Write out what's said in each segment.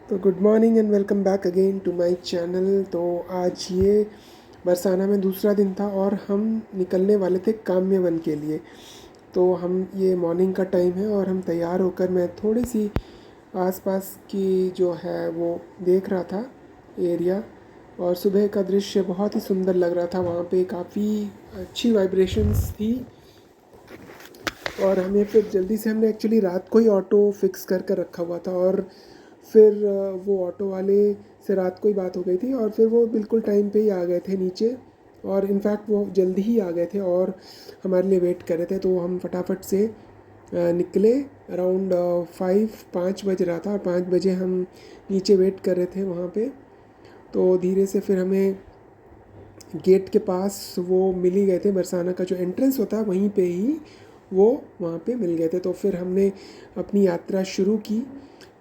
तो good morning and welcome back again to my channel. तो आज ये बरसाना में दूसरा दिन था और हम निकलने वाले थे काम्यवन के लिए। तो हम ये मॉर्निंग का टाइम है और हम तैयार होकर मैं थोड़ी सी आसपास की जो है वो देख रहा था एरिया। और सुबह का दृश्य बहुत ही सुंदर लग रहा था। वहाँ पे काफ़ी अच्छी वाइब्रेशंस थी। और हमें फिर जल्दी से हमने एक्चुअली रात को ही ऑटो फिक्स कर कर रखा हुआ था। और फिर वो ऑटो वाले से रात को ही बात हो गई थी और फिर वो बिल्कुल टाइम पे ही आ गए थे नीचे। और इनफैक्ट वो जल्दी ही आ गए थे और हमारे लिए वेट कर रहे थे। तो हम फटाफट से निकले। अराउंड 5 बज रहा था और 5 बजे हम नीचे वेट कर रहे थे वहाँ पे। तो धीरे से फिर हमें गेट के पास वो मिल ही गए थे। बरसाना का जो एंट्रेंस होता है वहीं पे ही वो वहाँ पे मिल गए थे। तो फिर हमने अपनी यात्रा शुरू की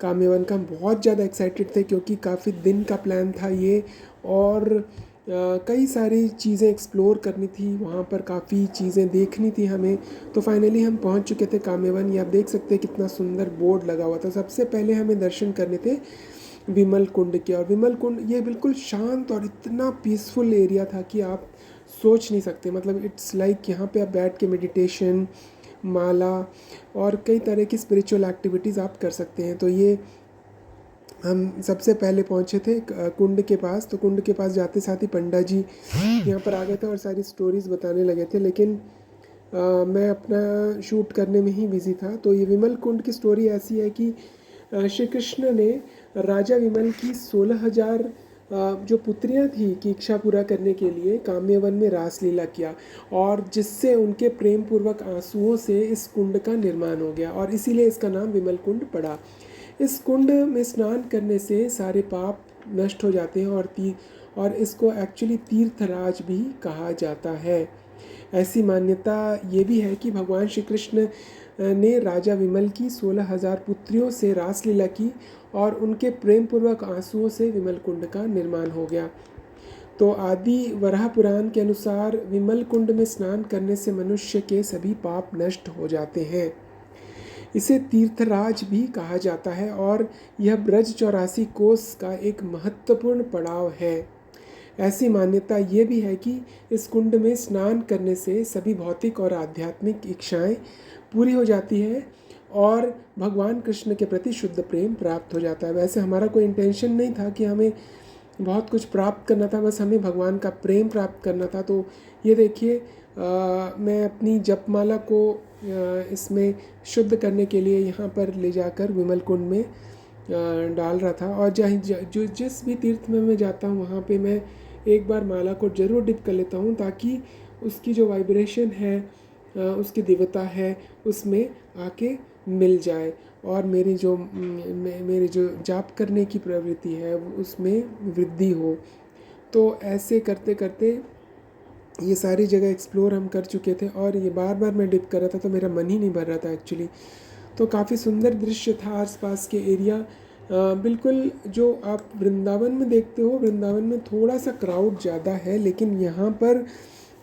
काम्यवन का। हम बहुत ज़्यादा एक्साइटेड थे क्योंकि काफ़ी दिन का प्लान था ये। और कई सारी चीज़ें एक्सप्लोर करनी थी वहाँ पर, काफ़ी चीज़ें देखनी थी हमें। तो फाइनली हम पहुँच चुके थे काम्यवन। ये आप देख सकते हैं कितना सुंदर बोर्ड लगा हुआ था। सबसे पहले हमें दर्शन करने थे विमल कुंड के। और विमल कुंड ये बिल्कुल शांत और इतना पीसफुल एरिया था कि आप सोच नहीं सकते। मतलब इट्स लाइक यहाँ पे आप बैठ के मेडिटेशन, माला और कई तरह की स्पिरिचुअल एक्टिविटीज़ आप कर सकते हैं। तो ये हम सबसे पहले पहुँचे थे कुंड के पास। तो कुंड के पास जाते साथ ही पंडा जी यहाँ पर आ गए थे और सारी स्टोरीज़ बताने लगे थे। लेकिन मैं अपना शूट करने में ही बिज़ी था। तो ये विमल कुंड की स्टोरी ऐसी है कि श्री कृष्ण ने राजा विमल की 16,000 जो पुत्रियां थी की इच्छा पूरा करने के लिए काम्यवन में रासलीला किया। और जिससे उनके प्रेम पूर्वक आंसुओं से इस कुंड का निर्माण हो गया और इसीलिए इसका नाम विमल कुंड पड़ा। इस कुंड में स्नान करने से सारे पाप नष्ट हो जाते हैं। और इसको एक्चुअली तीर्थराज भी कहा जाता है। ऐसी मान्यता ये भी है कि भगवान श्री कृष्ण ने राजा विमल की 16,000 पुत्रियों से रासलीला की और उनके प्रेम पूर्वक आंसुओं से विमल कुंड का निर्माण हो गया। तो आदि वराह पुराण के अनुसार विमल कुंड में स्नान करने से मनुष्य के सभी पाप नष्ट हो जाते हैं। इसे तीर्थराज भी कहा जाता है और यह ब्रज 84 कोस का एक महत्वपूर्ण पड़ाव है। ऐसी मान्यता ये भी है कि इस कुंड में स्नान करने से सभी भौतिक और आध्यात्मिक इच्छाएं पूरी हो जाती है और भगवान कृष्ण के प्रति शुद्ध प्रेम प्राप्त हो जाता है। वैसे हमारा कोई इंटेंशन नहीं था कि हमें बहुत कुछ प्राप्त करना था, बस हमें भगवान का प्रेम प्राप्त करना था। तो ये देखिए मैं अपनी जपमाला को इसमें शुद्ध करने के लिए यहाँ पर ले जाकर विमल कुंड में डाल रहा था। और जो जिस भी तीर्थ में मैं जाता हूँ वहाँ पे मैं एक बार माला को ज़रूर डिप कर लेता हूँ ताकि उसकी जो वाइब्रेशन है, उसकी दिव्यता है, उसमें आके मिल जाए और मेरी जो जाप करने की प्रवृत्ति है उसमें वृद्धि हो। तो ऐसे करते करते ये सारी जगह एक्सप्लोर हम कर चुके थे और ये बार बार मैं डिप कर रहा था तो मेरा मन ही नहीं भर रहा था एक्चुअली। तो काफ़ी सुंदर दृश्य था आसपास के एरिया। बिल्कुल जो आप वृंदावन में देखते हो, वृंदावन में थोड़ा सा क्राउड ज़्यादा है लेकिन यहाँ पर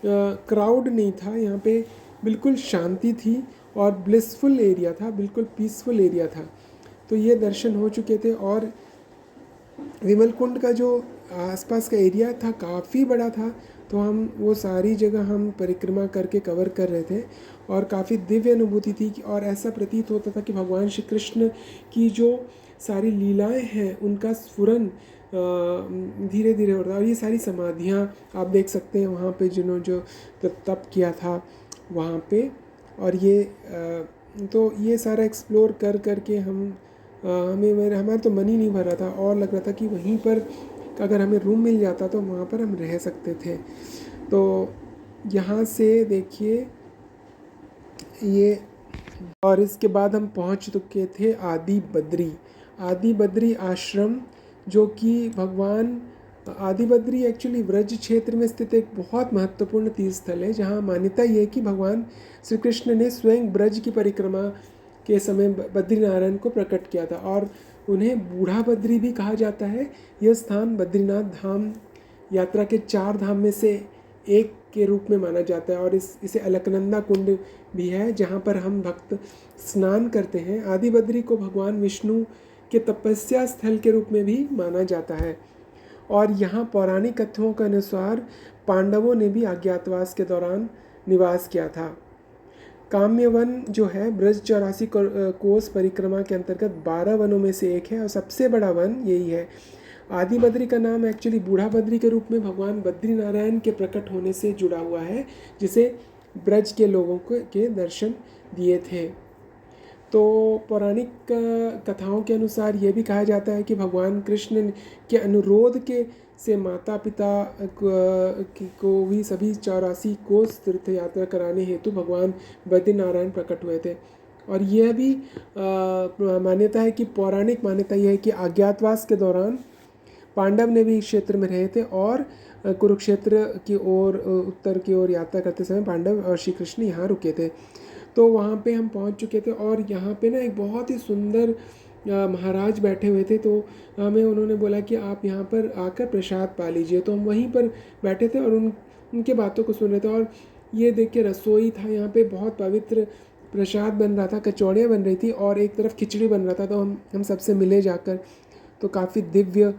क्राउड नहीं था। यहाँ पे बिल्कुल शांति थी और ब्लिसफुल एरिया था, बिल्कुल पीसफुल एरिया था। तो ये दर्शन हो चुके थे और विमल कुंड का जो आसपास का एरिया था काफ़ी बड़ा था। तो हम वो सारी जगह हम परिक्रमा करके कवर कर रहे थे और काफ़ी दिव्य अनुभूति थी। और ऐसा प्रतीत होता था कि भगवान श्री कृष्ण की जो सारी लीलाएं हैं उनका स्फुरन धीरे धीरे हो रहा था। और ये सारी समाधियाँ आप देख सकते हैं वहाँ पे जिन्होंने जो तप किया था वहाँ पे। और ये तो ये सारा एक्सप्लोर कर करके हमारा तो मन ही नहीं भर रहा था और लग रहा था कि वहीं पर अगर हमें रूम मिल जाता तो वहाँ पर हम रह सकते थे। तो यहाँ से देखिए ये, और इसके बाद हम पहुँच चुके थे आदि बद्री आश्रम, जो कि भगवान आदि बद्री एक्चुअली व्रज क्षेत्र में स्थित एक बहुत महत्वपूर्ण तीर्थ स्थल है जहाँ मान्यता ये है कि भगवान श्री कृष्ण ने स्वयं ब्रज की परिक्रमा के समय बद्रीनारायण को प्रकट किया था और उन्हें बूढ़ा बद्री भी कहा जाता है। यह स्थान बद्रीनाथ धाम यात्रा के 4 धाम में से एक के रूप में माना जाता है और इसे अलकनंदा कुंड भी है जहाँ पर हम भक्त स्नान करते हैं। आदि बद्री को भगवान विष्णु के तपस्या स्थल के रूप में भी माना जाता है। और यहाँ पौराणिक कथाओं के अनुसार पांडवों ने भी अज्ञातवास के दौरान निवास किया था। काम्य वन जो है ब्रज 84 कोस परिक्रमा के अंतर्गत 12 वनों में से एक है और सबसे बड़ा वन यही है। आदि बद्री का नाम एक्चुअली बूढ़ा बद्री के रूप में भगवान बद्री नारायण के प्रकट होने से जुड़ा हुआ है, जिसे ब्रज के लोगों के दर्शन दिए थे। तो पौराणिक कथाओं के अनुसार ये भी कहा जाता है कि भगवान कृष्ण के अनुरोध के से माता पिता को भी सभी 84 कोस तीर्थ यात्रा कराने हेतु भगवान बद्रीनारायण प्रकट हुए थे। और यह भी मान्यता है कि पौराणिक मान्यता यह है कि अज्ञातवास के दौरान पांडव ने भी इस क्षेत्र में रहे थे और कुरुक्षेत्र की ओर उत्तर की ओर यात्रा करते समय पांडव और श्री कृष्ण यहाँ रुके थे। तो वहाँ पे हम पहुँच चुके थे और यहाँ पे ना एक बहुत ही सुंदर महाराज बैठे हुए थे। तो हमें उन्होंने बोला कि आप यहाँ पर आकर प्रसाद पा लीजिए। तो हम वहीं पर बैठे थे और उनके बातों को सुन रहे थे। और ये देख के रसोई था यहाँ पे, बहुत पवित्र प्रसाद बन रहा था, कचौड़ियाँ बन रही थी और एक तरफ खिचड़ी बन रहा था। तो हम सबसे मिले जाकर, तो काफ़ी दिव्य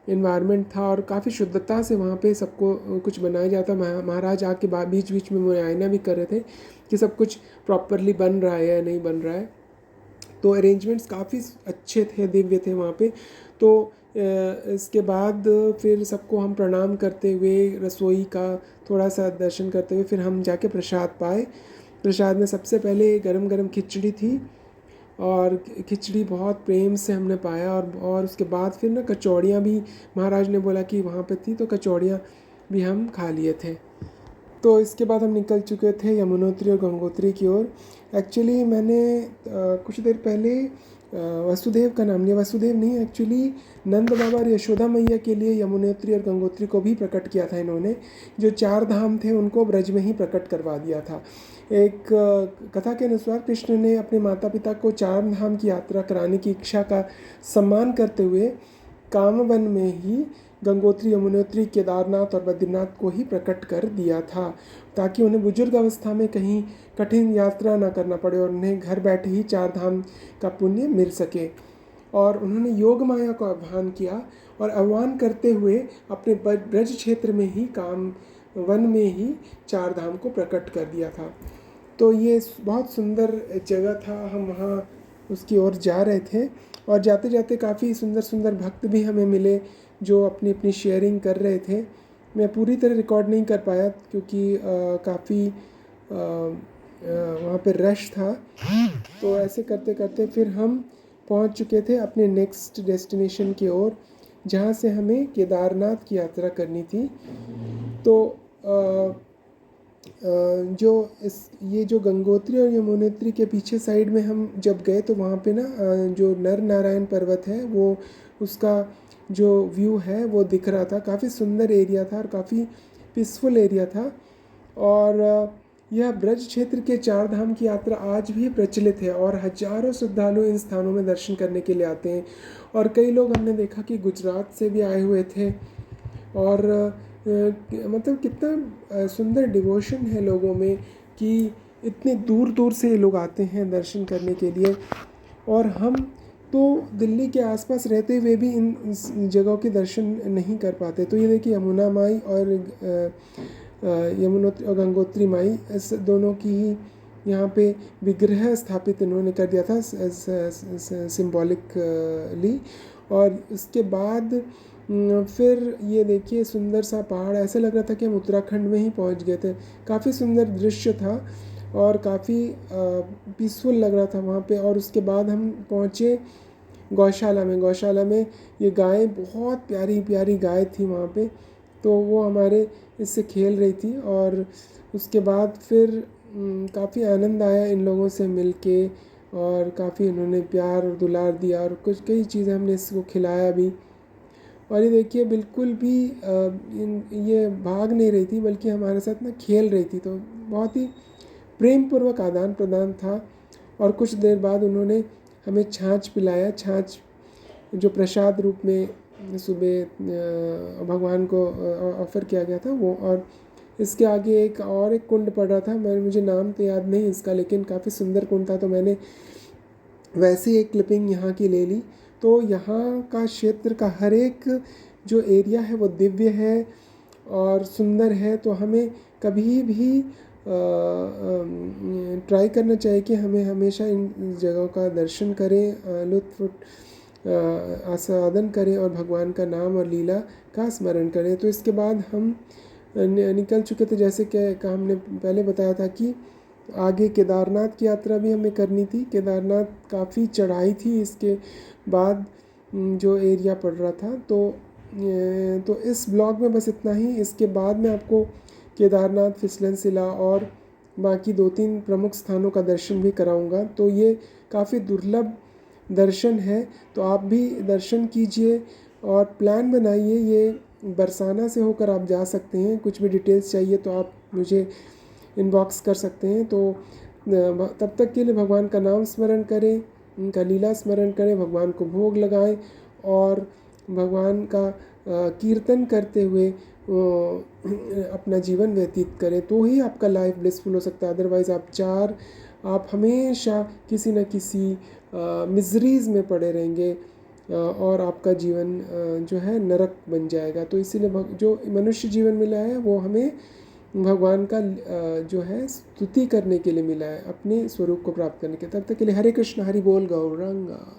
इन्वायरमेंट था और काफ़ी शुद्धता से वहाँ पे सबको कुछ बनाया जाता। महाराज आके बीच बीच में मुआयना भी कर रहे थे कि सब कुछ प्रॉपरली बन रहा है या नहीं बन रहा है। तो अरेंजमेंट्स काफ़ी अच्छे थे, दिव्य थे वहाँ पे। तो इसके बाद फिर सबको हम प्रणाम करते हुए रसोई का थोड़ा सा दर्शन करते हुए फिर हम जाके प्रसाद पाए। प्रसाद में सबसे पहले गरम गरम खिचड़ी थी और खिचड़ी बहुत प्रेम से हमने पाया। और उसके बाद फिर ना कचौड़ियाँ भी महाराज ने बोला कि वहाँ पे थी, तो कचौड़ियाँ भी हम खा लिए थे। तो इसके बाद हम निकल चुके थे यमुनोत्री और गंगोत्री की ओर। एक्चुअली मैंने कुछ देर पहले वसुदेव का नाम लिया। वसुदेव नहीं, एक्चुअली नंद बाबा और यशोदा मैया के लिए यमुनोत्री और गंगोत्री को भी प्रकट किया था इन्होंने। जो 4 धाम थे उनको ब्रज में ही प्रकट करवा दिया था। एक कथा के अनुसार कृष्ण ने अपने माता पिता को 4 धाम की यात्रा कराने की इच्छा का सम्मान करते हुए कामवन में ही गंगोत्री, यमुनोत्री, केदारनाथ और बद्रीनाथ को ही प्रकट कर दिया था, ताकि उन्हें बुजुर्ग अवस्था में कहीं कठिन यात्रा ना करना पड़े और उन्हें घर बैठे ही 4 धाम का पुण्य मिल सके। और उन्होंने योग माया को आह्वान किया और आह्वान करते हुए अपने ब्रज क्षेत्र में ही काम वन में ही 4 धाम को प्रकट कर दिया था। तो ये बहुत सुंदर जगह था। हम वहाँ उसकी ओर जा रहे थे और जाते जाते काफ़ी सुंदर सुंदर भक्त भी हमें मिले जो अपनी अपनी शेयरिंग कर रहे थे। मैं पूरी तरह रिकॉर्ड नहीं कर पाया क्योंकि काफ़ी वहाँ पे रश था। तो ऐसे करते करते फिर हम पहुँच चुके थे अपने नेक्स्ट डेस्टिनेशन की ओर, जहाँ से हमें केदारनाथ की यात्रा करनी थी। तो ये जो गंगोत्री और यमुनोत्री के पीछे साइड में हम जब गए तो वहाँ पे ना जो नर नारायण पर्वत है वो उसका जो व्यू है वो दिख रहा था। काफ़ी सुंदर एरिया था और काफ़ी पीसफुल एरिया था। और यह ब्रज क्षेत्र के 4 धाम की यात्रा आज भी प्रचलित है और हजारों श्रद्धालु इन स्थानों में दर्शन करने के लिए आते हैं। और कई लोग हमने देखा कि गुजरात से भी आए हुए थे। और मतलब कितना सुंदर डिवोशन है लोगों में कि इतने दूर दूर से लोग आते हैं दर्शन करने के लिए। और हम तो दिल्ली के आसपास रहते हुए भी इन जगहों के दर्शन नहीं कर पाते। तो ये देखिए यमुना माई और यमुनोत्री और गंगोत्री माई, इस दोनों की ही यहाँ पे विग्रह स्थापित इन्होंने कर दिया था सिंबॉलिकली। और उसके बाद फिर ये देखिए सुंदर सा पहाड़, ऐसा लग रहा था कि हम उत्तराखंड में ही पहुँच गए थे। काफ़ी सुंदर दृश्य था और काफ़ी पीसफुल लग रहा था वहाँ पे। और उसके बाद हम पहुँचे गौशाला में। गौशाला में ये गाय, बहुत प्यारी प्यारी गाय थी वहाँ पे। तो वो हमारे इससे खेल रही थी। और उसके बाद फिर काफ़ी आनंद आया इन लोगों से मिल के और काफ़ी इन्होंने प्यार और दुलार दिया और कुछ कई चीज़ें हमने इसको खिलाया भी। और ये देखिए बिल्कुल भी ये भाग नहीं रही थी बल्कि हमारे साथ ना खेल रही थी। तो बहुत ही प्रेम पूर्वक आदान प्रदान था। और कुछ देर बाद उन्होंने हमें छाछ पिलाया। छाछ जो प्रसाद रूप में सुबह भगवान को ऑफ़र किया गया था वो। और इसके आगे एक कुंड पड़ रहा था, मुझे नाम तो याद नहीं इसका, लेकिन काफ़ी सुंदर कुंड था। तो मैंने वैसे एक क्लिपिंग यहाँ की ले ली। तो यहाँ का क्षेत्र का हर एक जो एरिया है वो दिव्य है और सुंदर है। तो हमें कभी भी ट्राई करना चाहिए कि हमें हमेशा इन जगहों का दर्शन करें, लुत्फ़ आस्वादन करें और भगवान का नाम और लीला का स्मरण करें। तो इसके बाद हम निकल चुके थे, जैसे कि हमने पहले बताया था कि आगे केदारनाथ की यात्रा भी हमें करनी थी। केदारनाथ काफ़ी चढ़ाई थी, इसके बाद जो एरिया पड़ रहा था। तो इस ब्लॉग में बस इतना ही। इसके बाद मैं आपको केदारनाथ, फिसलन शिला और बाकी 2-3 प्रमुख स्थानों का दर्शन भी कराऊंगा। तो ये काफ़ी दुर्लभ दर्शन है, तो आप भी दर्शन कीजिए और प्लान बनाइए। ये बरसाना से होकर आप जा सकते हैं। कुछ भी डिटेल्स चाहिए तो आप मुझे इनबॉक्स कर सकते हैं। तो तब तक के लिए भगवान का नाम स्मरण करें, उनका लीला स्मरण करें, भगवान को भोग लगाएं और भगवान का कीर्तन करते हुए अपना जीवन व्यतीत करें। तो ही आपका लाइफ ब्लिसफुल हो सकता है। अदरवाइज़ आप हमेशा किसी न किसी मिजरीज़ में पड़े रहेंगे और आपका जीवन जो है नरक बन जाएगा। तो इसीलिए जो मनुष्य जीवन मिला है वो हमें भगवान का जो है स्तुति करने के लिए मिला है, अपने स्वरूप को प्राप्त करने के। तब तक के लिए हरे कृष्ण, हरि बोल, गौरंगा।